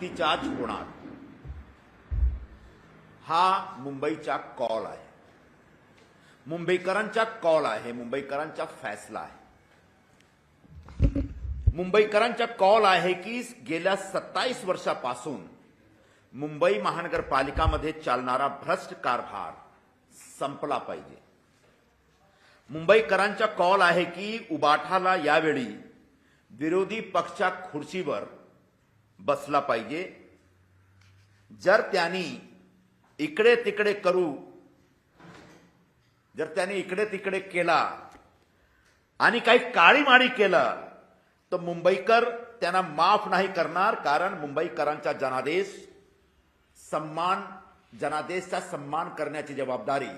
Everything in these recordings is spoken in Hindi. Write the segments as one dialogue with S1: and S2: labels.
S1: महायुतीच्याच होणार, हा मुंबईचा कॉल आहे, मुंबईकरांचा कॉल आहे, मुंबईकरांचा फैसला आहे. मुंबईकरांचा कॉल आहे की गेल्या 27 वर्षापासून मुंबई महानगरपालिकामध्ये चालणारा भ्रष्ट कारभार संपला पाहिजे. मुंबईकरांचा कॉल आहे की उबाठाला यावेळी विरोधी पक्षाच्या खुर्चीवर बसला पाहिजे. जर त्यांनी इकडे तिकडे केला आणि काही काळीमाडी केलं तर मुंबईकर त्यांना माफ नाही करणार. कारण मुंबईकरांचा जनादेशचा सन्मान करण्याची जबाबदारी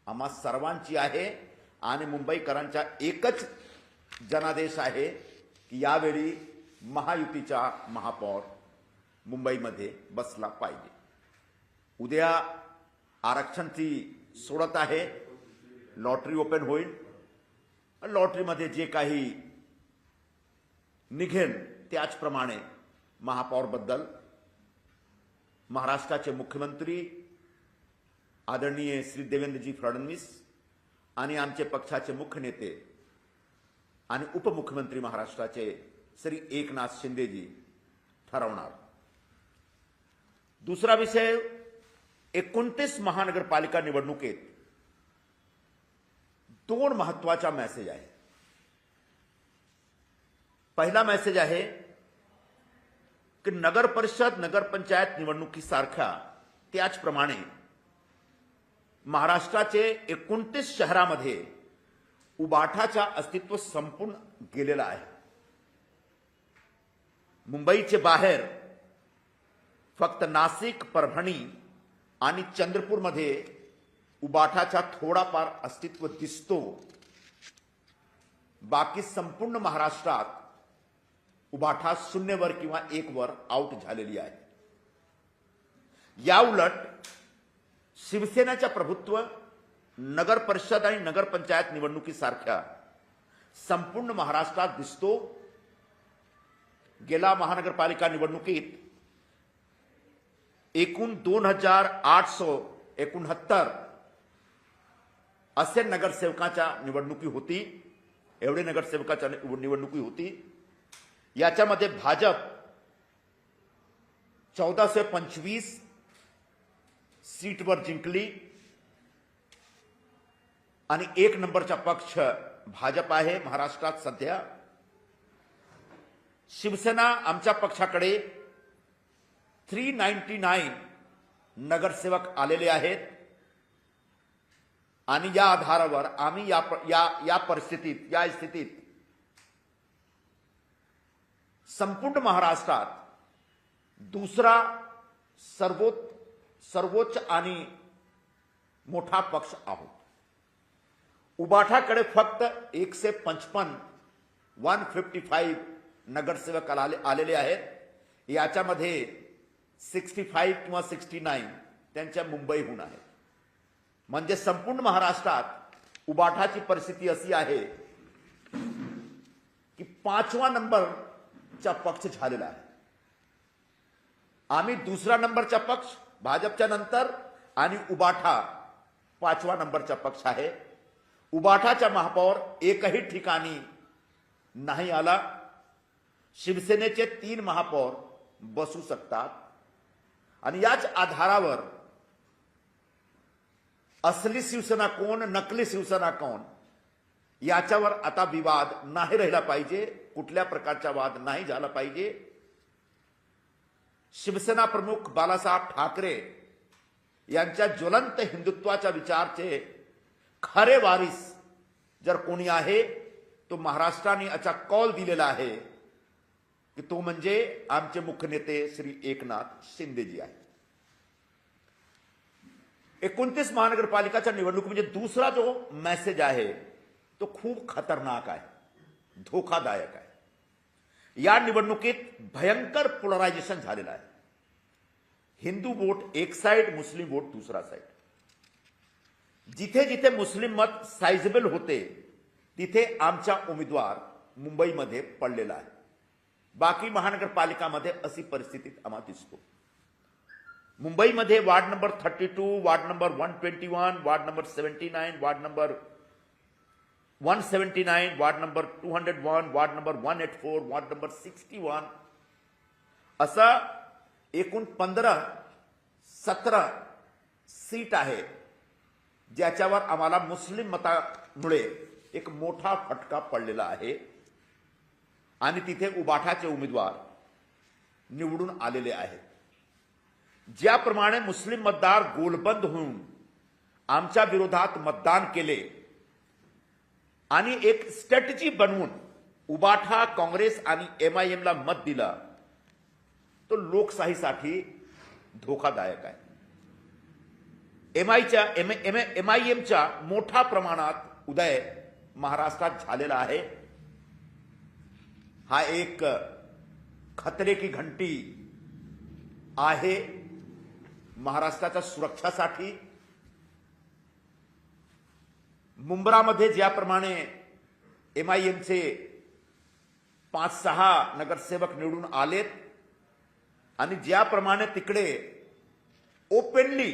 S1: आम्हा सर्वांची आहे. आणि मुंबईकरांचा एकच जनादेश आहे की यावेळी महायुतीचा महापौर मुंबईमध्ये बसला पाहिजे. उद्या आरक्षणची सोडत आहे, लॉटरी ओपन होईल. लॉटरीमध्ये जे काही निघेल त्याचप्रमाणे महापौरबद्दल महाराष्ट्राचे मुख्यमंत्री आदरणीय श्री देवेंद्रजी फडणवीस आणि आमचे पक्षाचे मुख्य नेते आणि उपमुख्यमंत्री महाराष्ट्राचे श्री एकनाथ शिंदेजी ठरवणार. दुसरा विषय, 29 महानगरपालिका निवडणुकीत 2 महत्वाचा मेसेज आहे. पहिला मेसेज आहे की नगर परिषद नगरपंचायत निवडणुकीसारख्या त्याचप्रमाणे महाराष्ट्राचे 29 शहरामध्ये उबाठाचा अस्तित्व संपून गेलेला आहे. मुंबईचे बाहेर फक्त नाशिक, परभणी आणि चंद्रपूरमध्ये उबाठाचा थोडाफार अस्तित्व दिसतो. बाकी संपूर्ण महाराष्ट्रात उबाठा 0वर किंवा 1वर आउट झालेली आहे. या उलट शिवसेनेच्या प्रभुत्व नगर परिषद आणि नगरपंचायत निवडणुकीसारख्या संपूर्ण महाराष्ट्रात दिसतो. गेल्या महानगरपालिका निवडणुकीत एकूण 2869 असे नगरसेवकाच्या निवडणुकी होती. एवढे नगरसेवकाच्या निवडणुकी होती. याच्यामध्ये भाजप 1425 सीटवर जिंकली आणि 1 नंबरचा पक्ष भाजप आहे महाराष्ट्रात सध्या. शिवसेना आमच्या पक्षाकडे 399 नगरसेवक आलेले आहेत आणि या आधारावर आम्ही या स्थितीत संपूर्ण महाराष्ट्रात दुसरा सर्वोच्च आणि मोठा पक्ष आहोत. उबाठाकडे फक्त 155 नगरसेवक आलेले आहेत. याच्यामध्ये 65 किंवा 69 त्यांच्या मुंबईहून आहेत. म्हणजे संपूर्ण महाराष्ट्रात उबाठाची परिस्थिती अशी आहे की 5वा नंबरचा पक्ष झालेला आहे. आम्ही 2रा नंबरचा पक्ष भाजपच्या नंतर आणि उबाठा 5वा नंबरचा पक्ष आहे. उबाठाचा महापौर एकही ठिकाणी नाही आला. शिवसेनेचे 3 महापौर बसू शकतात आणि याच आधारावर असली शिवसेना कोण, नकली शिवसेना कोण याच्यावर आता विवाद नाही राहिला पाहिजे. कुठल्या प्रकारचा वाद नाही झाला पाहिजे. शिवसेना प्रमुख बाळासाहेब ठाकरे यांच्या ज्वलंत हिंदुत्वाच्या विचारचे खरे वारीस जर कोणी आहे तो महाराष्ट्राने असा कॉल दिलेला आहे की तो म्हणजे आमचे मुख्य नेते श्री एकनाथ शिंदेजी आहे. 29 महानगरपालिकाच्या निवडणूक म्हणजे दुसरा जो मेसेज आहे तो खूप खतरनाक आहे, धोकादायक आहे. या निवडणुकीत भयंकर पोलरायझेशन झालेलं आहे. हिंदू वोट एक साइड, मुस्लिम वोट दुसरा साइड. जिथे जिथे मुस्लिम मत साइजेबल होते तिथे आमचा उमेदवार मुंबईमध्ये पडलेला आहे. बाकी महानगरपालिकामध्ये अशी परिस्थिती आम्हाला दिसतो. मुंबईमध्ये ward number 32, ward number 121, ward number 79, ward number 179, ward number 201, ward number 184, ward number 61 असा एकूण 15-17 सीट आहे ज्याच्यावर आम्हाला मुस्लिम मतामुळे एक मोठा फटका पडलेला आहे आणि तिथे उबाठाचे उमेदवार निवडून आलेले आहेत. ज्याप्रमाणे मुस्लिम मतदार गोलबंद होऊन आमच्या विरोधात मतदान केले आणि एक स्ट्रॅटेजी बनवून उबाठा, काँग्रेस आणि MIMला मत दिला, तो लोकशाहीसाठी धोकादायक आहे. MIMच्या मोठ्या प्रमाणात उदय महाराष्ट्रात झालेला आहे. हा एक खतरे की घंटी आहे महाराष्ट्राच्या सुरक्षासाठी. मुंब्रामध्ये ज्याप्रमाणे MIMचे 5-6 नगरसेवक निवडून आलेत आणि ज्याप्रमाणे तिकडे ओपनली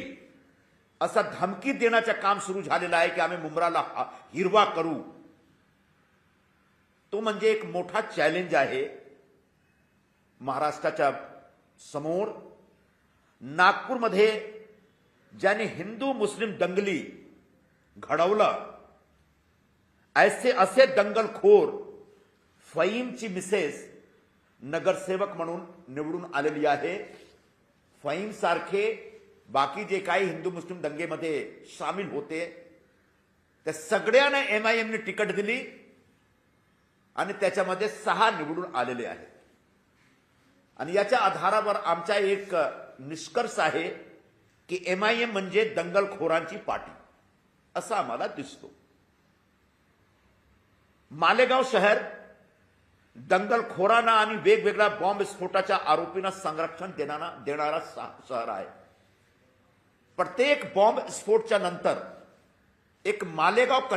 S1: असा धमकी देण्याचं काम सुरू झालेलं आहे की आम्ही मुंब्राला हिरवा करू, तो म्हणजे एक मोठा चॅलेंज आहे महाराष्ट्राच्या समोर. नागपूरमध्ये ज्यांनी हिंदू मुस्लिम दंगली घडवलं असे दंगलखोर फहीमची मिसेस नगरसेवक म्हणून निवडून आलेली आहे. फहीम सारखे बाकी जे काही हिंदू मुस्लिम दंगेमध्ये सामील होते त्या सगळ्यांना MIMने तिकीट दिली आणि त्याच्यामध्ये 6 निवडून आलेले आहेत. आणि याच्या आधारावर आमचा एक निष्कर्ष आहे की MIM म्हणजे दंगलखोरांची पार्टी असं आम्हाला दिसतो. मालेगाव शहर दंगलखोरांना आणि वेगवेगळ्या बॉम्बस्फोटाच्या आरोपींना संरक्षण देणारा शहर आहे. प्रत्येक बॉम्बस्फोटच्या नंतर एक मालेगाव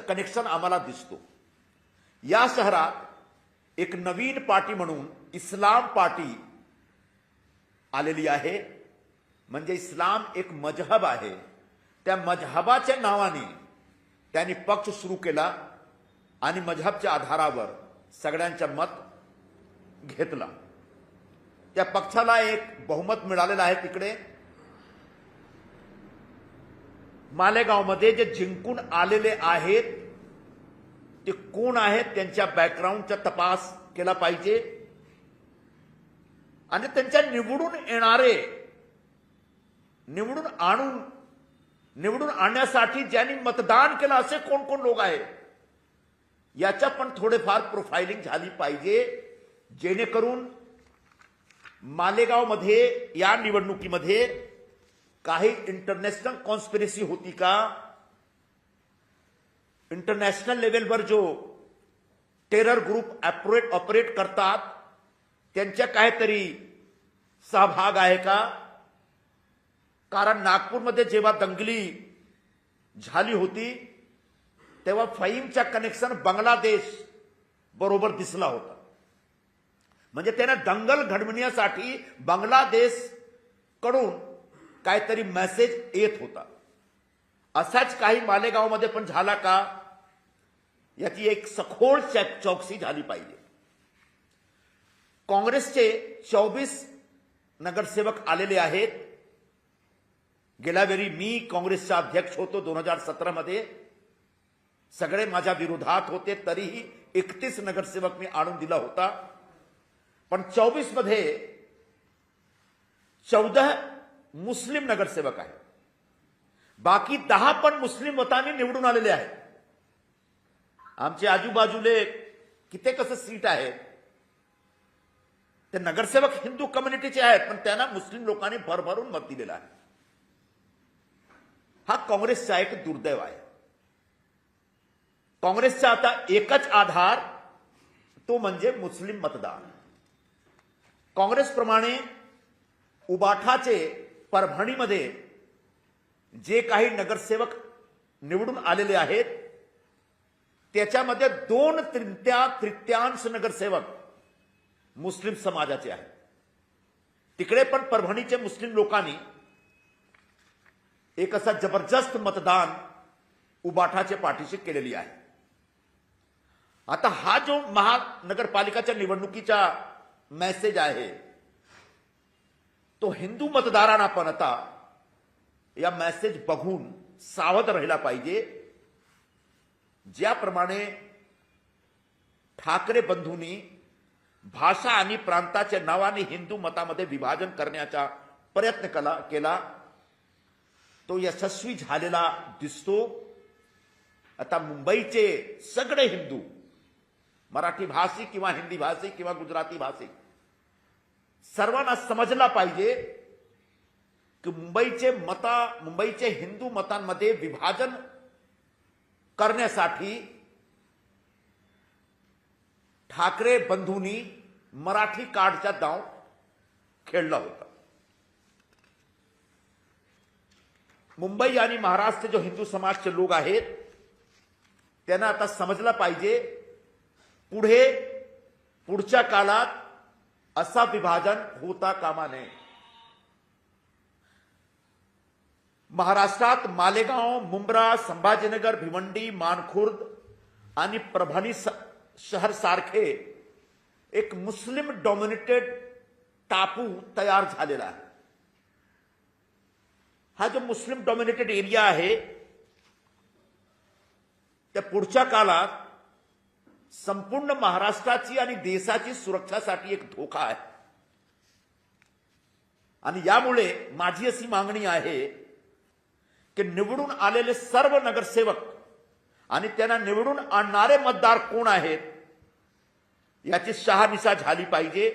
S1: कनेक्शन आम्हाला दिसतो. या शहरात एक नवीन पार्टी म्हणून इस्लाम पार्टी आलेली आहे. म्हणजे इस्लाम एक मजहब आहे. त्या मजहबाच्या नावाने त्यांनी पक्ष सुरू केला आणि मजहबच्या आधारावर सगळ्यांचं मत घेतला. त्या पक्षाला एक बहुमत मिळालेलं आहे. तिकडे मालेगावमध्ये जे जिंकून आलेले आहेत ते कोण आहेत, त्यांच्या बॅकग्राऊंडचा तपास केला पाहिजे आणि त्यांच्या निवडून आणण्यासाठी ज्यांनी मतदान केलं असे कोण कोण लोक आहेत याच्या पण थोडेफार प्रोफाइलिंग झाली पाहिजे, जेणेकरून मालेगावमध्ये या निवडणुकीमध्ये काही इंटरनॅशनल कॉन्स्पिरसी होती का, इंटरनॅशनल लेवलवर जो टेरर ग्रुप ऑपरेट करतात त्यांच्या काहीतरी सहभाग आहे का. कारण नागपूरमध्ये जेव्हा दंगली झाली होती तेव्हा फहीमचा कनेक्शन बांगलादेश बरोबर दिसला होता. म्हणजे त्यांना दंगल घडविण्यासाठी बांगलादेश कडून काहीतरी मेसेज येत होता. असाच काही मालेगावमध्ये पण झाला का याची एक सखोल चौकशी झाली पाहिजे. काँग्रेसचे 24 नगरसेवक आलेले आहेत. गेल्या वेळी मी काँग्रेसचा अध्यक्ष होतो 2017 मध्ये. सगळे माझ्या विरोधात होते तरीही 31 नगरसेवक मी आणून दिला होता. पण 24 मध्ये 14 मुस्लिम नगरसेवक आहेत. बाकी 10 पण मुस्लिम मतांनी निवडून आलेले आहेत. आमचे आजूबाजूले कित्येक असं सीट आहेत ते नगरसेवक हिंदू कम्युनिटीचे आहेत पण त्यांना मुस्लिम लोकांनी भरभरून मत दिलेलं आहे. हा काँग्रेसचा एक दुर्दैव आहे. काँग्रेसचा आता एकच आधार तो म्हणजे मुस्लिम मतदार. काँग्रेसप्रमाणे उबाठाचे परभणीमध्ये जे काही नगरसेवक निवडून आलेले आहेत त्याच्यामध्ये 2/3 नगरसेवक मुस्लिम समाजाचे आहेत. तिकडे पण परभणीचे मुस्लिम लोकांनी एक असा जबरदस्त मतदान उबाठाच्या पाठीशी केलेली आहे. आता हा जो महानगरपालिकाच्या निवडणुकीचा मेसेज आहे तो हिंदू मतदारांना पण आता या मेसेज बघून सावध राहिला पाहिजे. ज्याप्रमाणे ठाकरे बंधूंनी भाषा आणि प्रांताच्या नावाने हिंदू मतामध्ये विभाजन करण्याचा प्रयत्न केला तो यशस्वी झालेला दिसतो. आता मुंबईचे सगळे हिंदू, मराठी भाषिक किंवा हिंदी भाषिक किंवा गुजराती भाषिक, सर्वांना समजला पाहिजे की मुंबईचे हिंदू मतांमध्ये विभाजन करण्यासाठी ठाकरे बंधूंनी मराठी कार्डचा डाव खेळला होता. मुंबई आणि महाराष्ट्र जो हिंदू समाजचे लोक आहेत त्यांना आता समजलं पाहिजे पुढच्या काळात असा विभाजन होता कामा नये. महाराष्ट्रात मालेगाव, मुंब्रा, संभाजीनगर, भिवंडी, मानखुर्द आणि परभणी शहर सारखे एक मुस्लिम डॉमिनेटेड टापू तयार झालेला आहे. हा जो मुस्लिम डॉमिनेटेड एरिया आहे त्या पुढच्या काळात संपूर्ण महाराष्ट्राची आणि देशाची सुरक्षासाठी एक धोका आहे. आणि यामुळे माझी अशी मागणी आहे की निवडून आलेले सर्व नगरसेवक आणि त्यांना निवडून आणणारे मतदार कोण आहेत याची शहानिशा झाली पाहिजे.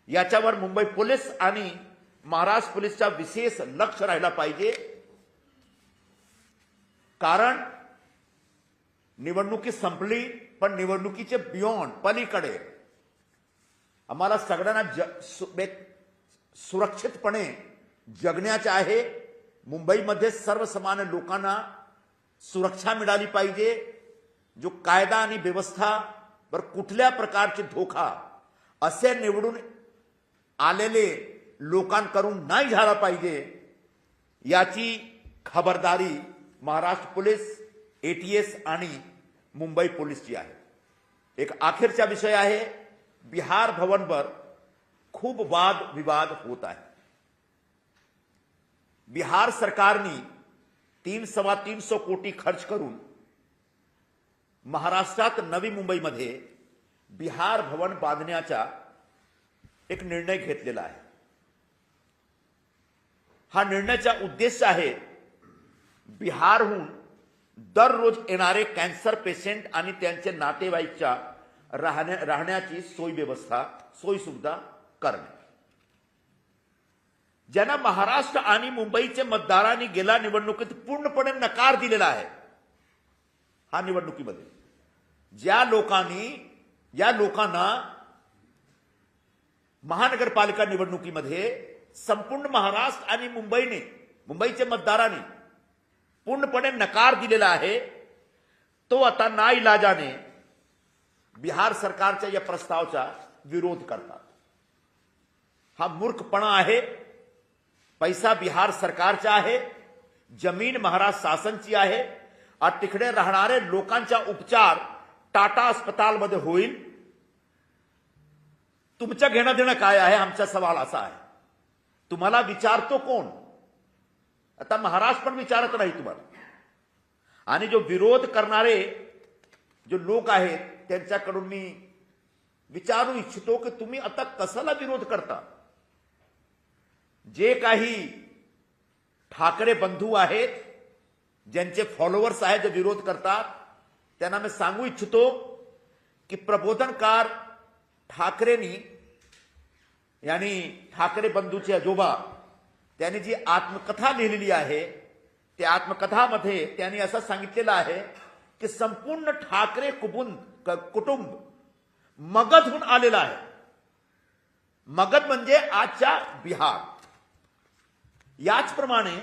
S1: याच्यावर मुंबई पोलीस आणि महाराष्ट्र पोलीसचा विशेष लक्ष राहिला पाहिजे. कारण निवडणुकी संपली पण निवडणुकीचे बियॉन्ड पलीकडे आम्हाला सगळ्यांना सुरक्षितपणे जगण्याचे आहे. मुंबईमध्ये सर्वसामान्य लोकांना सुरक्षा मिळाली पाहिजे. जो कायदा आणि व्यवस्था वर कुठल्या प्रकारचे धोका असे निवडून आलेले लोकांकडून नाही झाला पाहिजे याची खबरदारी महाराष्ट्र पोलीस, एटीएस आणि मुंबई पोलीसची आहे. एक अखेरचा विषय आहे, बिहार भवनवर खूप वाद विवाद होत आहे. बिहार सरकारने 300 कोटी खर्च करून महाराष्ट्रात नवी मुंबईमध्ये बिहार भवन बांधण्याचा एक निर्णय घेतलेला आहे. हा निर्णयाचा उद्देश आहे बिहारहून दररोज येणारे कॅन्सर पेशंट आणि त्यांचे नातेवाईकच्या राहण्याची सोयी सुविधा करणे. ज्यांना महाराष्ट्र आणि मुंबईचे मतदारांनी गेल्या निवडणुकीत पूर्णपणे नकार दिलेला आहे. हा निवडणुकीमध्ये ज्या लोकांना महानगरपालिका निवडणुकीमध्ये संपूर्ण महाराष्ट्र आणि मुंबईचे मतदारांनी पूर्णपणे नकार दिलेला आहे तो आता नाईलाजाने बिहार सरकारच्या या प्रस्तावाचा विरोध करतात. हा मूर्खपणा आहे. पैसा बिहार सरकारचा आहे, जमीन महाराष्ट्र शासनची आहे आणि तिकडे राहणारे लोकांचा उपचार टाटा अस्पतालमध्ये होईल. तुमचं घेणं देणं काय आहे? आमचा सवाल असा आहे. तुम्हाला विचारतो कोण? आता महाराष्ट्र पण विचारत नाही तुम्हाला. आणि जो विरोध करणारे जो लोक आहेत त्यांच्याकडून मी विचारू इच्छितो की तुम्ही आता कशाला विरोध करता? जे काही ठाकरे बंधू आहेत, ज्यांचे फॉलोअर्स आहेत, जे विरोध करतात, त्यांना मी सांगू इच्छितो की प्रबोधनकार ठाकरेंनी यानी ठाकरे बंधूचे आजोबा त्यांनी जी आत्मकथा लिहिलेली आहे त्या आत्मकथामध्ये त्यांनी असं सांगितलेलं आहे की संपूर्ण ठाकरे कुटुंब मगधहून आलेलं आहे. मगध म्हणजे आजच्या बिहार. याचप्रमाणे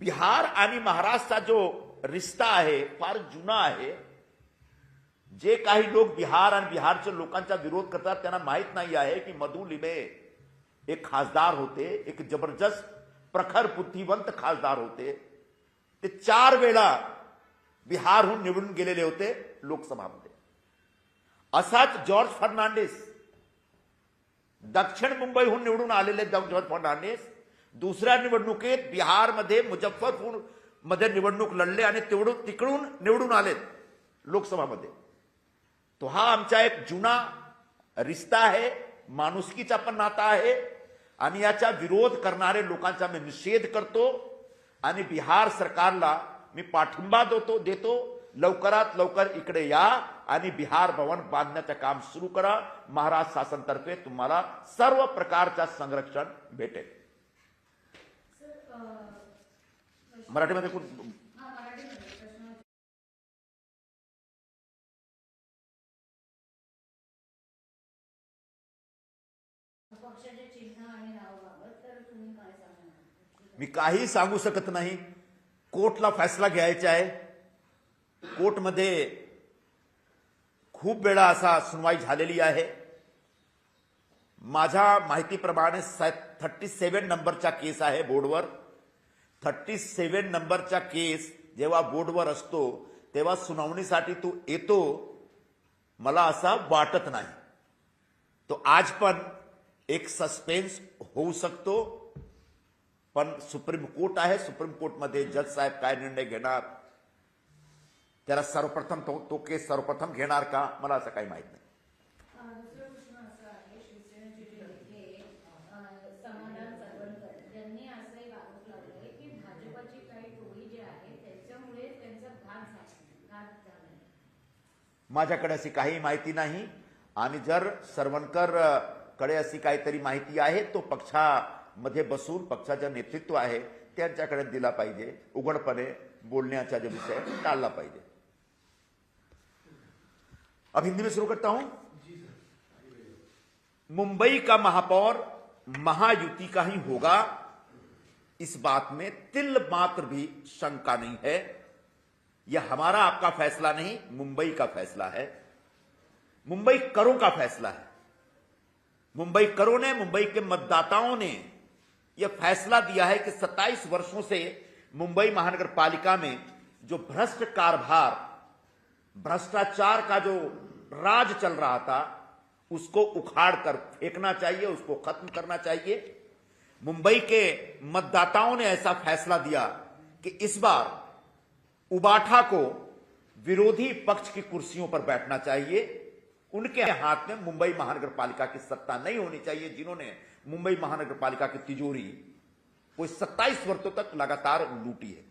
S1: बिहार आणि महाराष्ट्राचा जो रिश्ता आहे फार जुना आहे. जे काही लोक बिहार आणि बिहारच्या लोकांचा विरोध करतात त्यांना माहित नाही आहे की मधु लिमे एक खासदार होते, एक जबरदस्त प्रखर बुद्धिवंत खासदार होते. ते 4 वेळा बिहारहून निवडून गेलेले होते लोकसभामध्ये. असाच जॉर्ज फर्नांडिस, दक्षिण मुंबईहून निवडून आलेले जॉर्ज फर्नांडिस दुसऱ्या निवडणुकीत बिहारमध्ये मुजफ्फरपूर मध्ये निवडणूक लढले आणि तिकडून निवडून आलेत लोकसभामध्ये. तो हा आमचा एक जुना रिश्ता आहे, माणुसकीचा पण नाता आहे आणि याचा विरोध करणारे लोकांचा मी निषेध करतो आणि बिहार सरकारला मी पाठिंबा देतो. लवकरात लवकर इकडे या आणि बिहार भवन बांधण्याचं काम सुरू करा. महाराष्ट्र शासनातर्फे तुम्हाला सर्व प्रकारचा संरक्षण भेटेल. मराठीमध्ये मी काही सांगू शकत नाही. कोर्टला फैसला घ्यायचा आहे. कोर्टमध्ये खूप वेळा असा सुनवाई झालेली आहे. माझ्या माहितीप्रमाणे 37 नंबरचा केस आहे बोर्डवर. 37 नंबरचा केस जेव्हा बोर्डवर असतो तेव्हा सुनावणीसाठी तो येतो मला असं वाटत नाही. तो आज पण एक सस्पेन्स होऊ शकतो. पण सुप्रीम कोर्ट आहे. सुप्रीम कोर्टमध्ये जज साहेब काय निर्णय घेणार, त्याला सर्वप्रथम तो केस सर्वप्रथम घेणार का, मला असं काही माहित नाही. माझ्याकडे अशी काही माहिती नाही आणि जर सरवणकर कडे अशी काहीतरी माहिती आहे तो पक्षामध्ये बसून पक्षाचे नेतृत्व आहे त्यांच्याकडे दिला पाहिजे. उघडपणे बोलण्याचा जो विषय टाळला पाहिजे. अब हिंदी में शुरू करता हूं. मुंबई का महापौर महायुति का ही होगा, इस बात में तिल मात्र भी शंका नहीं है. यह हमारा आपका फैसला नहीं, मुंबई का फैसला है. मुंबई करों का फैसला है. मुंबई करों ने, मुंबई के मतदाताओं ने यह फैसला दिया है कि 27 वर्षों से मुंबई महानगर पालिका में जो भ्रष्ट कारभार, भ्रष्टाचार का जो राज चल रहा था उसको उखाड़ कर फेंकना चाहिए, उसको खत्म करना चाहिए. मुंबई के मतदाताओं ने ऐसा फैसला दिया कि इस बार उबाठा को विरोधी पक्ष की कुर्सियों पर बैठना चाहिए. उनके हाथ में मुंबई महानगर पालिका की सत्ता नहीं होनी चाहिए. जिन्होंने मुंबई महानगर पालिका की तिजोरी वो 27 वर्षों तक लगातार लूटी है.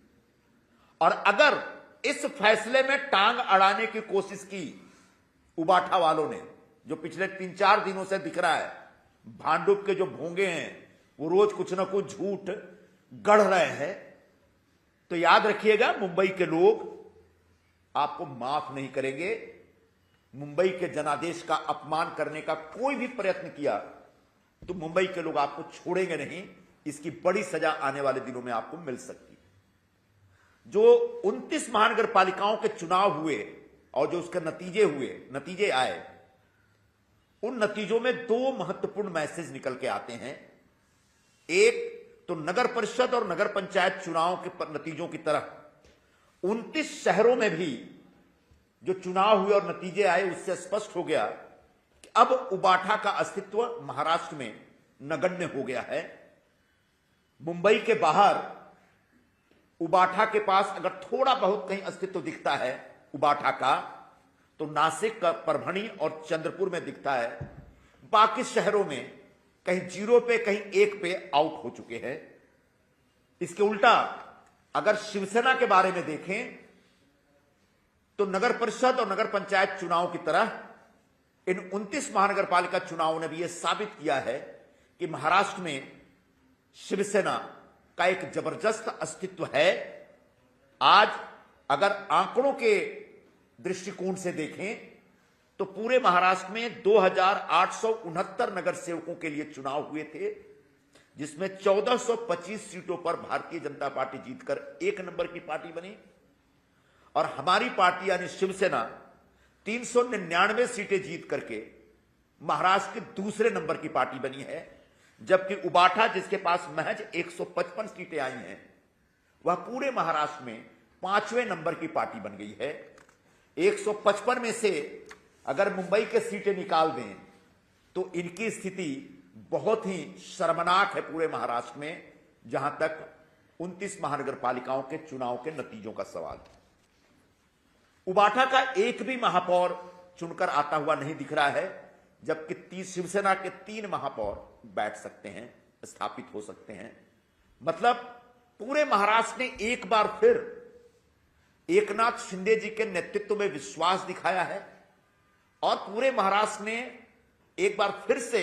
S1: और अगर इस फैसले में टांग अड़ाने की कोशिश की उबाठा वालों ने, जो पिछले 3-4 दिनों से दिख रहा है, भांडुप के जो भोंगे हैं वो रोज कुछ ना कुछ झूठ गढ़ रहे हैं, तो याद रखिएगा मुंबई के लोग आपको माफ नहीं करेंगे. मुंबई के जनादेश का अपमान करने का कोई भी प्रयत्न किया तो मुंबई के लोग आपको छोड़ेंगे नहीं. इसकी बड़ी सजा आने वाले दिनों में आपको मिल सकती है. जो 29 महानगर पालिकाओं के चुनाव हुए और जो उसके नतीजे आए, उन नतीजों में 2 महत्वपूर्ण मैसेज निकल के आते हैं. एक तो नगर परिषद और नगर पंचायत चुनाव के नतीजों की तरह 29 शहरों में भी जो चुनाव हुए और नतीजे आए उससे स्पष्ट हो गया कि अब उबाठा का अस्तित्व महाराष्ट्र में नगण्य हो गया है. मुंबई के बाहर उबाठा के पास अगर थोड़ा बहुत कहीं अस्तित्व दिखता है उबाठा का, तो नासिक का, परभणी और चंद्रपुर में दिखता है. बाकी शहरों में कहीं 0 पे कहीं 1 पे आउट हो चुके हैं. इसके उल्टा अगर शिवसेना के बारे में देखें तो नगर परिषद और नगर पंचायत चुनाव की तरह इन 29 महानगर पालिका चुनावों ने भी यह साबित किया है कि महाराष्ट्र में शिवसेना का एक जबरदस्त अस्तित्व है. आज अगर आंकड़ों के दृष्टिकोण से देखें तो पूरे महाराष्ट्र में 2869 नगर सेवकों के लिए चुनाव हुए थे, जिसमें 1425 सीटों पर भारतीय जनता पार्टी जीतकर 1 नंबर की पार्टी बनी और हमारी पार्टी यानी शिवसेना 399 सीटें जीत करके महाराष्ट्र के दूसरे नंबर की पार्टी बनी है, जबकि उबाठा जिसके पास महज 155 सीटें आई हैं, वह पूरे महाराष्ट्र में 5वें नंबर की पार्टी बन गई है। 155 में से अगर मुंबई के सीटें निकाल दें तो इनकी स्थिति बहुत ही शर्मनाक है पूरे महाराष्ट्र में, जहां तक 29 महानगर पालिकाओं के चुनाव के नतीजों का सवाल है। उबाठा का एक भी महापौर चुनकर आता हुआ नहीं दिख रहा है, जबकि शिवसेना के 3 महापौर बैठ सकते हैं, स्थापित हो सकते हैं। मतलब पूरे महाराष्ट्र ने एक बार फिर एकनाथ शिंदे जी के नेतृत्व में विश्वास दिखाया है और पूरे महाराष्ट्र ने एक बार फिर से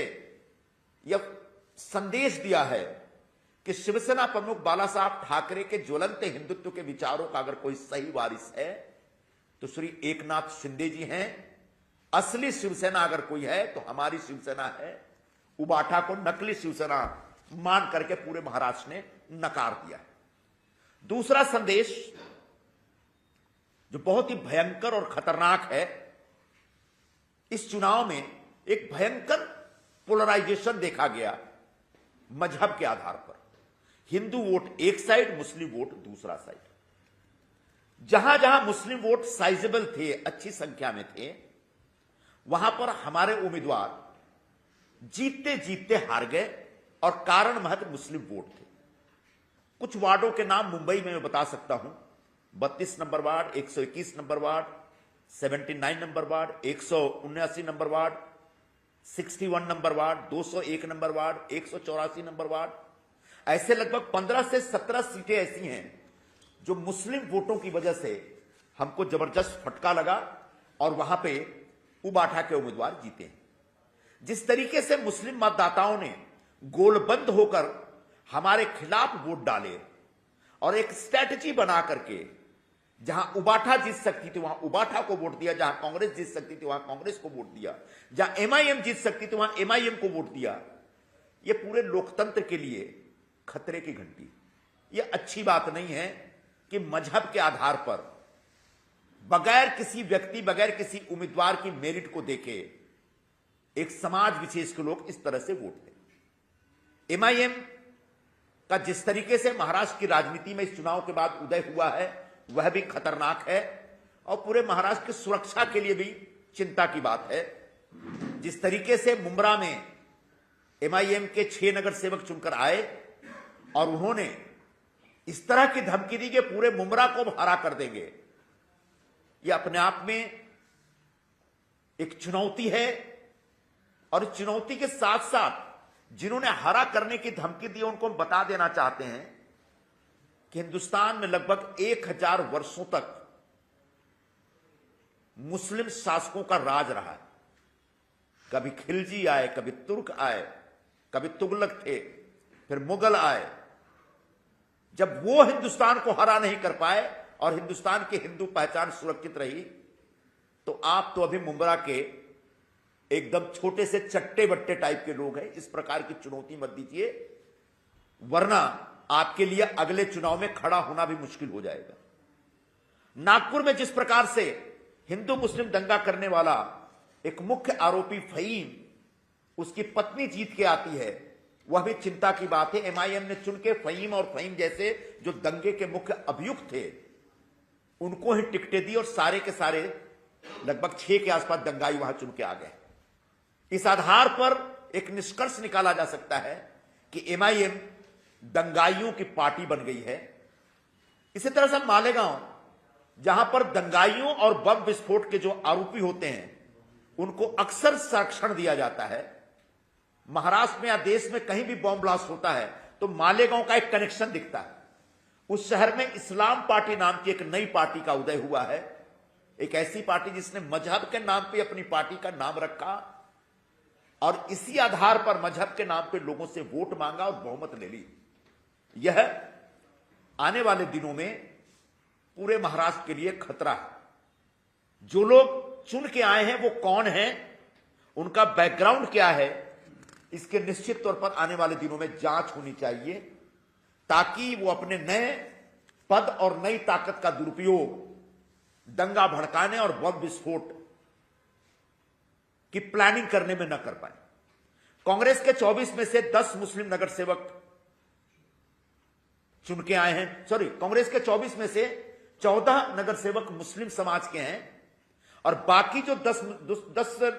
S1: यह संदेश दिया है कि शिवसेना प्रमुख बाला साहब ठाकरे के ज्वलंत हिंदुत्व के विचारों का अगर कोई सही वारिस है तो श्री एकनाथ शिंदे जी हैं। असली शिवसेना अगर कोई है तो हमारी शिवसेना है। उबाठा को नकली शिवसेना मान करके पूरे महाराष्ट्र ने नकार दिया है। दूसरा संदेश जो बहुत ही भयंकर और खतरनाक है, इस चुनाव में एक भयंकर पोलराइजेशन देखा गया मजहब के आधार पर। हिंदू वोट एक साइड, मुस्लिम वोट दूसरा साइड। जहां जहां मुस्लिम वोट साइजेबल थे, अच्छी संख्या में थे, वहां पर हमारे उम्मीदवार जीतते जीतते हार गए और कारण महज मुस्लिम वोट थे। कुछ वार्डों के नाम मुंबई में मैं बता सकता हूं। 32 number ward, 121 number ward, 79 number ward, 179 number ward, 61 number ward, 201 number ward, 184 number ward. ऐसे लगभग 15 से 17 सीटें ऐसी हैं जो मुस्लिम वोटों की वजह से हमको जबरदस्त फटका लगा और वहां पे उबाठा के उम्मीदवार जीते हैं। जिस तरीके से मुस्लिम मतदाताओं ने गोलबंद होकर हमारे खिलाफ वोट डाले और एक स्ट्रैटेजी बना करके जहां उबाठा जीत सकती थी वहां उबाठा को वोट दिया, जहां कांग्रेस जीत सकती थी वहां कांग्रेस को वोट दिया, जहां एमआईएम जीत सकती थी वहां एमआईएम को वोट दिया, यह पूरे लोकतंत्र के लिए खतरे की घंटी। यह अच्छी बात नहीं है कि मजहब के आधार पर बगैर किसी व्यक्ति, बगैर किसी उम्मीदवार की मेरिट को देखे एक समाज विशेष के लोग इस तरह से वोट दें। एमआईएम का जिस तरीके से महाराष्ट्र की राजनीति में इस चुनाव के बाद उदय हुआ है वह भी खतरनाक है और पूरे महाराष्ट्र की सुरक्षा के लिए भी चिंता की बात है। जिस तरीके से मुंब्रा में एमआईएम के 6 नगर सेवक चुनकर आए और उन्होंने इस तरह की धमकी दी कि पूरे मुंब्रा को हरा कर देंगे, यह अपने आप में एक चुनौती है। और इस चुनौती के साथ साथ जिन्होंने हरा करने की धमकी दी उनको हम बता देना चाहते हैं कि हिंदुस्तान में लगभग 1000 वर्षों तक मुस्लिम शासकों का राज रहा है। कभी खिलजी आए, कभी तुर्क आए, कभी तुगलक थे, फिर मुगल आए। जब वो हिंदुस्तान को हरा नहीं कर पाए और हिंदुस्तान की हिंदू पहचान सुरक्षित रही, तो आप तो अभी मुंब्रा के एकदम छोटे से चट्टे बट्टे टाइप के लोग हैं। इस प्रकार की चुनौती मत दीजिए, वरना आपके लिए अगले चुनाव में खड़ा होना भी मुश्किल हो जाएगा। नागपुर में जिस प्रकार से हिंदू मुस्लिम दंगा करने वाला एक मुख्य आरोपी फहीम, उसकी पत्नी जीत के आती है, वह भी चिंता की बात है। एमआईएम ने चुन के फहीम और फहीम जैसे जो दंगे के मुख्य अभियुक्त थे उनको ही टिकटें दी और सारे के सारे लगभग 6 के आसपास दंगाई वहां चुन के आ गए। इस आधार पर एक निष्कर्ष निकाला जा सकता है कि एमआईएम दंगाइयों की पार्टी बन गई है। इसी तरह से मालेगांव, जहां पर दंगाइयों और बम विस्फोट के जो आरोपी होते हैं उनको अक्सर संरक्षण दिया जाता है। महाराष्ट्र में या देश में कहीं भी बॉम्ब ब्लास्ट होता है तो मालेगांव का एक कनेक्शन दिखता है। उस शहर में इस्लाम पार्टी नाम की एक नई पार्टी का उदय हुआ है, एक ऐसी पार्टी जिसने मजहब के नाम पे अपनी पार्टी का नाम रखा और इसी आधार पर मजहब के नाम पे लोगों से वोट मांगा और बहुमत ले ली। यह आने वाले दिनों में पूरे महाराष्ट्र के लिए खतरा है। जो लोग चुन के आए हैं वो कौन हैं, उनका बैकग्राउंड क्या है, इसके निश्चित तौर पर आने वाले दिनों में जांच होनी चाहिए, ताकि वो अपने नए पद और नई ताकत का दुरुपयोग दंगा भड़काने और बम विस्फोट कि प्लानिंग करने में न कर पाए। कांग्रेस के 24 में से 10 मुस्लिम नगर सेवक चुन के आए हैं। सॉरी, कांग्रेस के 24 में से 14 नगर सेवक मुस्लिम समाज के हैं और बाकी जो 10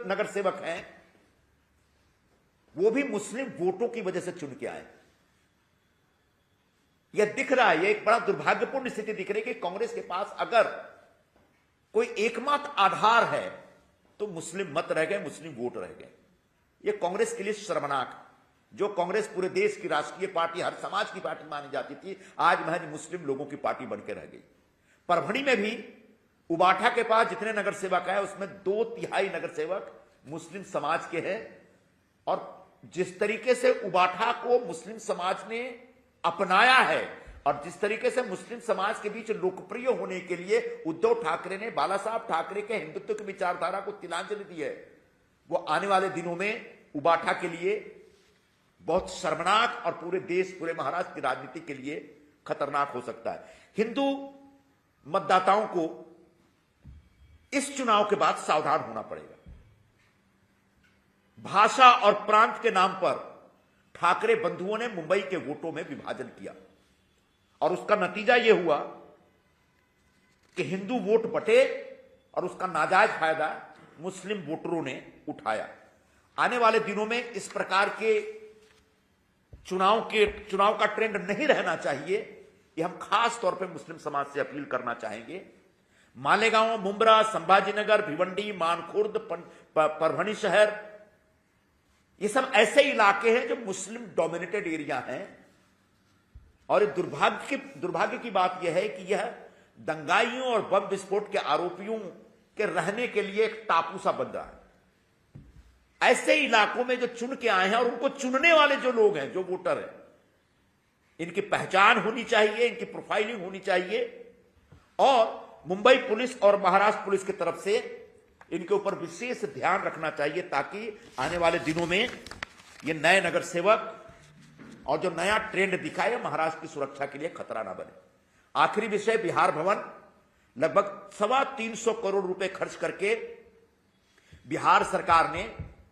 S1: नगर सेवक हैं वो भी मुस्लिम वोटों की वजह से चुन के आए। यह दिख रहा है, यह एक बड़ा दुर्भाग्यपूर्ण स्थिति दिख रही है कि कांग्रेस के पास अगर कोई एकमात्र आधार है तो मुस्लिम मत रह गए, मुस्लिम वोट रह गए। यह कांग्रेस के लिए शर्मनाक है। जो कांग्रेस पूरे देश की राष्ट्रीय पार्टी, हर समाज की पार्टी मानी जाती थी, आज महज मुस्लिम लोगों की पार्टी बनकर रह गई। परभणी में भी उबाठा के पास जितने नगर सेवक है उसमें 2/3 नगर सेवक मुस्लिम समाज के हैं। और जिस तरीके से उबाठा को मुस्लिम समाज ने अपनाया है और जिस तरीके से मुस्लिम समाज के बीच लोकप्रिय होने के लिए उद्धव ठाकरे ने बाला साहब ठाकरे के हिंदुत्व की विचारधारा को तिलांजलि दी है, वो आने वाले दिनों में उबाठा के लिए बहुत शर्मनाक और पूरे देश, पूरे महाराष्ट्र की राजनीति के लिए खतरनाक हो सकता है। हिंदू मतदाताओं को इस चुनाव के बाद सावधान होना पड़ेगा। भाषा और प्रांत के नाम पर ठाकरे बंधुओं ने मुंबई के वोटों में विभाजन किया और उसका नतीजा यह हुआ कि हिंदू वोट बटे और उसका नाजायज फायदा मुस्लिम वोटरों ने उठाया। आने वाले दिनों में इस प्रकार के चुनाव का ट्रेंड नहीं रहना चाहिए। ये हम खास तौर पे मुस्लिम समाज से अपील करना चाहेंगे। मालेगांव, मुंब्रा, संभाजीनगर, भिवंडी, मानखुर्द, परभणी शहर, ये सब ऐसे इलाके हैं जो मुस्लिम डोमिनेटेड एरिया हैं। और दुर्भाग्य की बात यह है कि यह दंगाइयों और बम विस्फोट के आरोपियों के रहने के लिए एक टापू सा बन रहा है। ऐसे इलाकों में जो चुन के आए हैं और उनको चुनने वाले जो लोग हैं, जो वोटर हैं, इनकी पहचान होनी चाहिए, इनकी प्रोफाइलिंग होनी चाहिए और मुंबई पुलिस और महाराष्ट्र पुलिस की तरफ से इनके ऊपर विशेष ध्यान रखना चाहिए ताकि आने वाले दिनों में ये नए नगर सेवक और जो नया ट्रेंड दिखाए महाराष्ट्र की सुरक्षा के लिए खतरा ना बने। आखिरी विषय, बिहार भवन। लगभग 325 करोड़ रुपए खर्च करके बिहार सरकार ने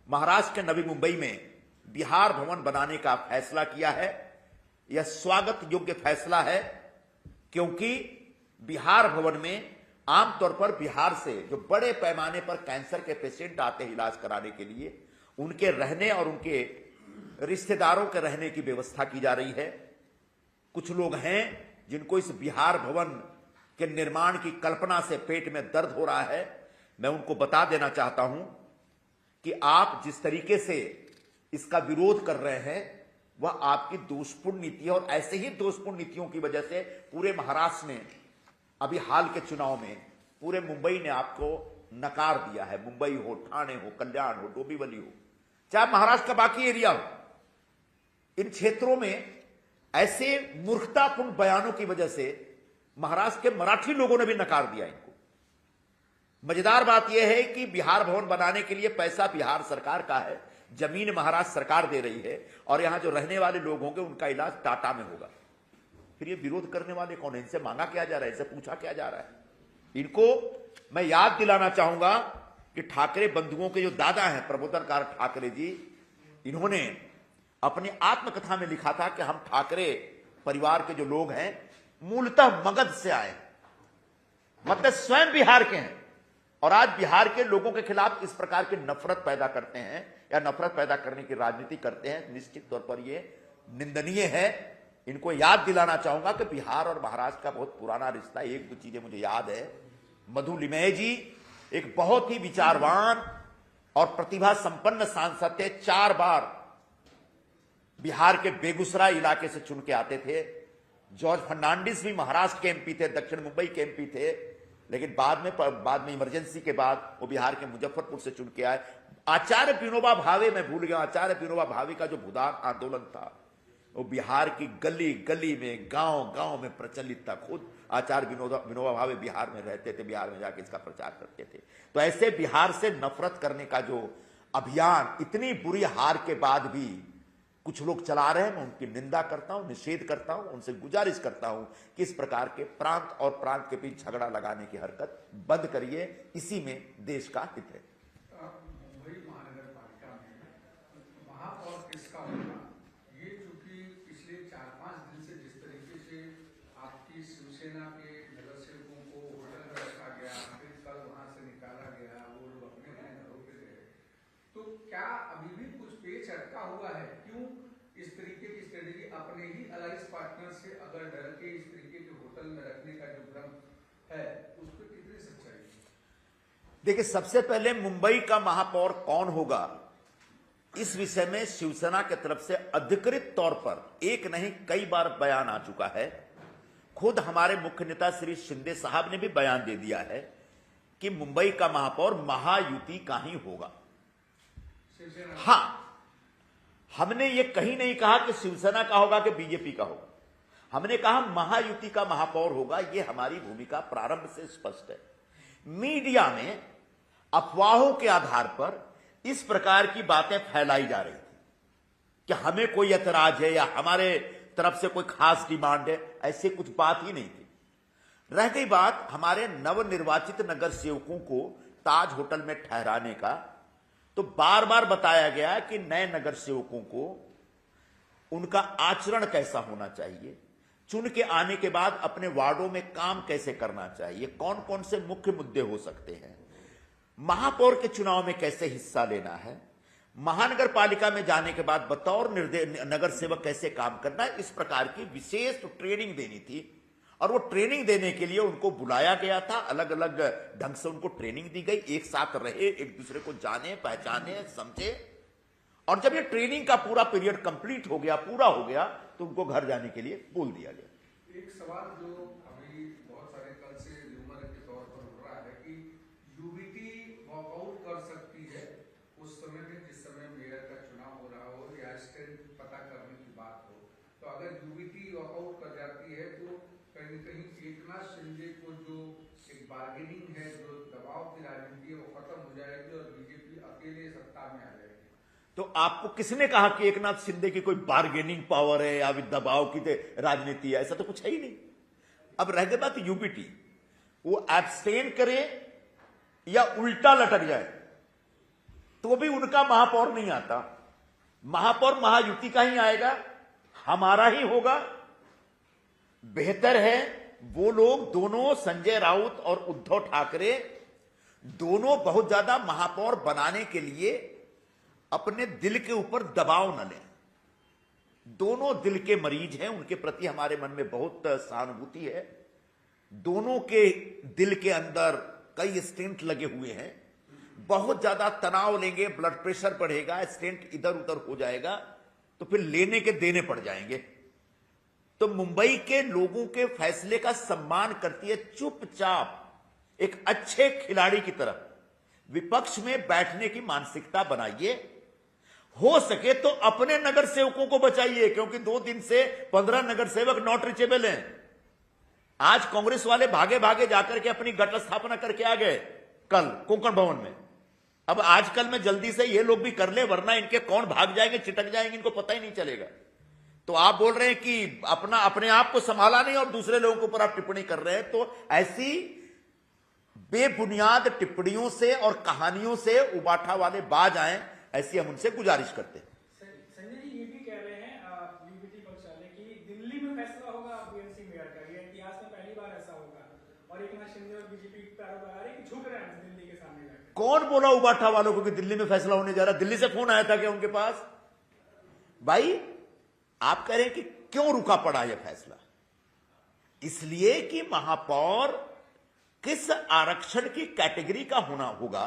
S1: महाराष्ट्र के नवी मुंबई में बिहार भवन बनाने का फैसला किया है। यह स्वागत योग्य फैसला है क्योंकि बिहार भवन में आमतौर पर बिहार से जो बड़े पैमाने पर कैंसर के पेशेंट आते हैं इलाज कराने के लिए, उनके रहने और उनके रिश्तेदारों के रहने की व्यवस्था की जा रही है। कुछ लोग हैं जिनको इस बिहार भवन के निर्माण की कल्पना से पेट में दर्द हो रहा है। मैं उनको बता देना चाहता हूं कि आप जिस तरीके से इसका विरोध कर रहे हैं वह आपकी दोषपूर्ण नीति है और ऐसे ही दोषपूर्ण नीतियों की वजह से पूरे महाराष्ट्र ने अभी हाल के चुनाव में पूरे मुंबई ने आपको नकार दिया है। मुंबई हो, ठाणे हो, कल्याण हो, डोंबिवली हो, चाहे महाराष्ट्र का बाकी एरिया हो, इन क्षेत्रों में ऐसे मूर्खतापूर्ण बयानों की वजह से महाराष्ट्र के मराठी लोगों ने भी नकार दिया इनको। मजेदार बात यह है कि बिहार भवन बनाने के लिए पैसा बिहार सरकार का है, जमीन महाराष्ट्र सरकार दे रही है और यहां जो रहने वाले लोग होंगे उनका इलाज टाटा में होगा। फिर ये विरोध करने वाले कौन है? इनसे मांगा क्या जा रहा है, इनसे पूछा क्या जा रहा है? इनको मैं याद दिलाना चाहूंगा कि ठाकरे बंधुओं के जो दादा हैं प्रबोधनकार ठाकरे जी, इन्होंने अपनी आत्मकथा में लिखा था कि हम ठाकरे परिवार के जो लोग हैं मूलतः मगध से आए, मतलब स्वयं बिहार के हैं और आज बिहार के लोगों के खिलाफ इस प्रकार की नफरत पैदा करते हैं या नफरत पैदा करने की राजनीति करते हैं। निश्चित तौर पर यह निंदनीय है। इनको याद दिलाना चाहूंगा कि बिहार और महाराष्ट्र का बहुत पुराना रिश्ता है। एक दो चीजें मुझे याद है। मधु लिमये जी एक बहुत ही विचारवान और प्रतिभा संपन्न सांसद थे। 4 बार बिहार के बेगूसराय इलाके से चुन के आते थे। जॉर्ज फर्नांडिस भी महाराष्ट्र के एमपी थे, दक्षिण मुंबई के एमपी थे, लेकिन बाद में इमरजेंसी के बाद वो बिहार के मुजफ्फरपुर से चुन के आए। आचार्य विनोबा भावे, मैं भूल गया, आचार्य विनोबा भावे का जो भूदान आंदोलन था वो बिहार की गली गली में, गांव गांव में प्रचलित था। खुद आचार्य विनोबा भावे बिहार में रहते थे, बिहार में जाके इसका प्रचार करते थे। तो ऐसे बिहार से नफरत करने का जो अभियान इतनी बुरी हार के बाद भी कुछ लोग चला रहे हैं, मैं उनकी निंदा करता हूं, निषेध करता हूं, उनसे गुजारिश करता हूं कि इस प्रकार के प्रांत और प्रांत के बीच झगड़ा लगाने की हरकत बंद करिए। इसी में देश का हित है।
S2: अपने ही अलायंस पार्टनर से अगर डर के इस तरीके के होटल में रखने का जो भ्रम है उस पर कितनी सच्चाई है?
S1: देखिए, सबसे पहले मुंबई का महापौर कौन होगा, इस विषय में शिवसेना की तरफ से अधिकृत तौर पर एक नहीं कई बार बयान आ चुका है। खुद हमारे मुख्य नेता श्री शिंदे साहब ने भी बयान दे दिया है कि मुंबई का महापौर महायुति का ही होगा। हां, हमने ये कहीं नहीं कहा कि शिवसेना का होगा कि बीजेपी का होगा। हमने कहा महायुति का महापौर होगा। यह हमारी भूमिका प्रारंभ से स्पष्ट है। मीडिया में अफवाहों के आधार पर इस प्रकार की बातें फैलाई जा रही थी कि हमें कोई ऐतराज है या हमारे तरफ से कोई खास डिमांड है, ऐसे कुछ बात ही नहीं थी। रह गई बात हमारे नवनिर्वाचित नगर सेवकों को ताज होटल में ठहराने का, तो बार बार बताया गया कि नए नगर सेवकों को उनका आचरण कैसा होना चाहिए, चुन के आने के बाद अपने वार्डों में काम कैसे करना चाहिए, कौन कौन से मुख्य मुद्दे हो सकते हैं, महापौर के चुनाव में कैसे हिस्सा लेना है, महानगर पालिका में जाने के बाद बतौर नगर सेवक कैसे काम करना है, इस प्रकार की विशेष ट्रेनिंग देनी थी। और वो ट्रेनिंग देने के लिए उनको बुलाया गया था। अलग अलग ढंग से उनको ट्रेनिंग दी गई, एक साथ रहे, एक दूसरे को जाने, पहचाने, समझे। और जब ये ट्रेनिंग का पूरा पीरियड कंप्लीट हो गया, पूरा हो गया, तो उनको घर जाने के लिए बोल दिया गया।
S2: एक सवाल जो अभी बहुत सारे कल से र्यूमर के तौर पर उठ रहा है कि यूबीटी वॉकआउट कर सकती है उस समय में जिस समय मेयर का चुनाव हो रहा हो या स्टैंड पता करने की बात हो, तो अगर यूबीटी वॉकआउट कर जाती है तो कहीं कहीं एकनाथ शिंदे को जो एक बार्गेनिंग है, जो दबाव की राजनीति है, वो खत्म हो जाएगी और बीजेपी अकेले सत्ता में आ जाएगी।
S1: तो आपको किसने कहा कि एकनाथ शिंदे की कोई बार्गेनिंग पावर है या दबाव की राजनीति है? ऐसा तो कुछ है ही नहीं। अब रह गई बात यूबीटी, वो एब्सटेन करे या उल्टा लटक जाए तो भी उनका महापौर नहीं आता। महापौर महायुति का ही आएगा, हमारा ही होगा। बेहतर है वो लोग दोनों, संजय राउत और उद्धव ठाकरे दोनों बहुत ज्यादा महापौर बनाने के लिए अपने दिल के ऊपर दबाव न लें। दोनों दिल के मरीज हैं, उनके प्रति हमारे मन में बहुत सहानुभूति है। दोनों के दिल के अंदर कई स्टेंट लगे हुए हैं। बहुत ज्यादा तनाव लेंगे, ब्लड प्रेशर बढ़ेगा, स्टेंट इधर उधर हो जाएगा, तो फिर लेने के देने पड़ जाएंगे। तो मुंबई के लोगों के फैसले का सम्मान करती है, चुपचाप एक अच्छे खिलाड़ी की तरह विपक्ष में बैठने की मानसिकता बनाइए। हो सके तो अपने नगर सेवकों को बचाइए, क्योंकि 2 दिन से 15 नगर सेवक नॉट रिचेबल हैं। आज कांग्रेस वाले भागे भागे जाकर के अपनी गट स्थापना करके आ गए कल कोंकण भवन में। अब आजकल में जल्दी से ये लोग भी कर ले, वरना इनके कौन भाग जाएंगे, चिटक जाएंगे, इनको पता ही नहीं चलेगा। तो आप बोल रहे हैं कि अपने आप को संभाला नहीं और दूसरे लोगों के ऊपर आप टिप्पणी कर रहे हैं। तो ऐसी बेबुनियाद टिप्पणियों से और कहानियों से उबाठा वाले बाज आए, ऐसी हम उनसे गुजारिश करते हैं।
S3: संजय जी ये भी कह रहे हैं यूबीटी पक्ष वाले कि दिल्ली में फैसला होगा बीएमसी मेयर का, ये इतिहास में पहली बार ऐसा होगा। और एकनाथ शिंदे और बीजेपी पैरोकार झुक रहे हैं दिल्ली के सामने।
S1: कौन बोला उबाठा वालों को कि दिल्ली में फैसला होने जा रहा? दिल्ली से फोन आया था क्या उनके पास? भाई आप कह रहे हैं कि क्यों रुका पड़ा यह फैसला? इसलिए कि महापौर किस आरक्षण की कैटेगरी का होना होगा,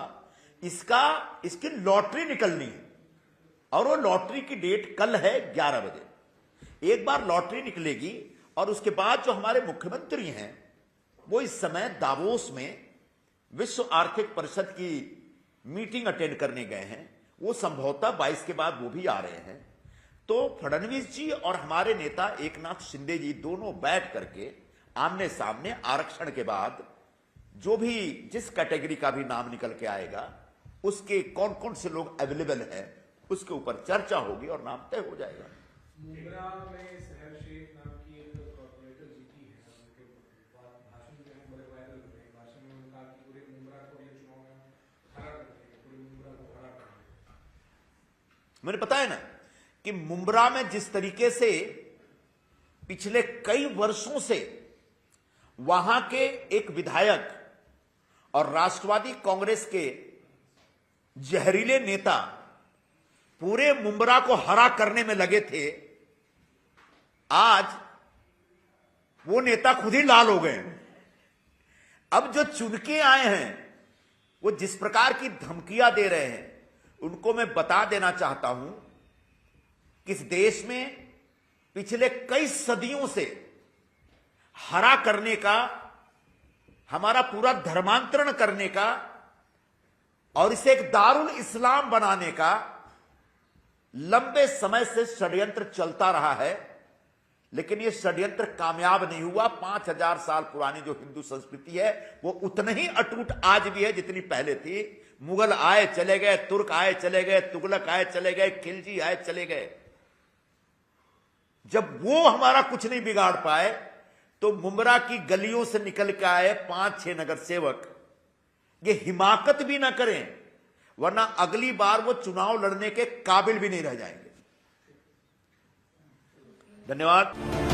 S1: इसकी लॉटरी निकलनी है। और वो लॉटरी की डेट कल है 11 बजे। एक बार लॉटरी निकलेगी और उसके बाद जो हमारे मुख्यमंत्री हैं वो इस समय दावोस में विश्व आर्थिक परिषद की मीटिंग अटेंड करने गए हैं। वो संभवतः 22 के बाद वो भी आ रहे हैं। तो फडणवीस जी और हमारे नेता एकनाथ शिंदे जी दोनों बैठ करके आमने सामने आरक्षण के बाद जो भी जिस कैटेगरी का भी नाम निकल के आएगा, उसके कौन कौन से लोग अवेलेबल हैं, उसके ऊपर चर्चा होगी और नाम तय हो जाएगा।
S2: मुंब्रा में शहर शेख नाम की एक कॉर्पोरेटर जीती है, उनके भाषण जो है बड़े वायरल हुए हैं। भाषण में उन्होंने कहा कि पूरे मुंब्रा को ये चुनाव में हरा देंगे, पूरे मुंब्रा को हरा देंगे।
S1: मैंने बताया ना कि मुंब्रा में जिस तरीके से पिछले कई वर्षों से वहां के एक विधायक और राष्ट्रवादी कांग्रेस के जहरीले नेता पूरे मुंब्रा को हरा करने में लगे थे, आज वो नेता खुद ही लाल हो गए हैं। अब जो चुन के आए हैं वो जिस प्रकार की धमकियां दे रहे हैं, उनको मैं बता देना चाहता हूं कि इस देश में पिछले कई सदियों से हरा करने का, हमारा पूरा धर्मांतरण करने का और इसे एक दारुल इस्लाम बनाने का लंबे समय से षड्यंत्र चलता रहा है, लेकिन यह षड्यंत्र कामयाब नहीं हुआ। 5000 साल पुरानी जो हिंदू संस्कृति है वो उतनी ही अटूट आज भी है जितनी पहले थी। मुगल आए चले गए, तुर्क आए चले गए, तुगलक आए चले गए, खिलजी आए चले गए। जब वो हमारा कुछ नहीं बिगाड़ पाए तो मुमरा की गलियों से निकल के आए 5-6 नगर सेवक ये हिमाकत भी ना करें, वरना अगली बार वो चुनाव लड़ने के काबिल भी नहीं रह जाएंगे। धन्यवाद।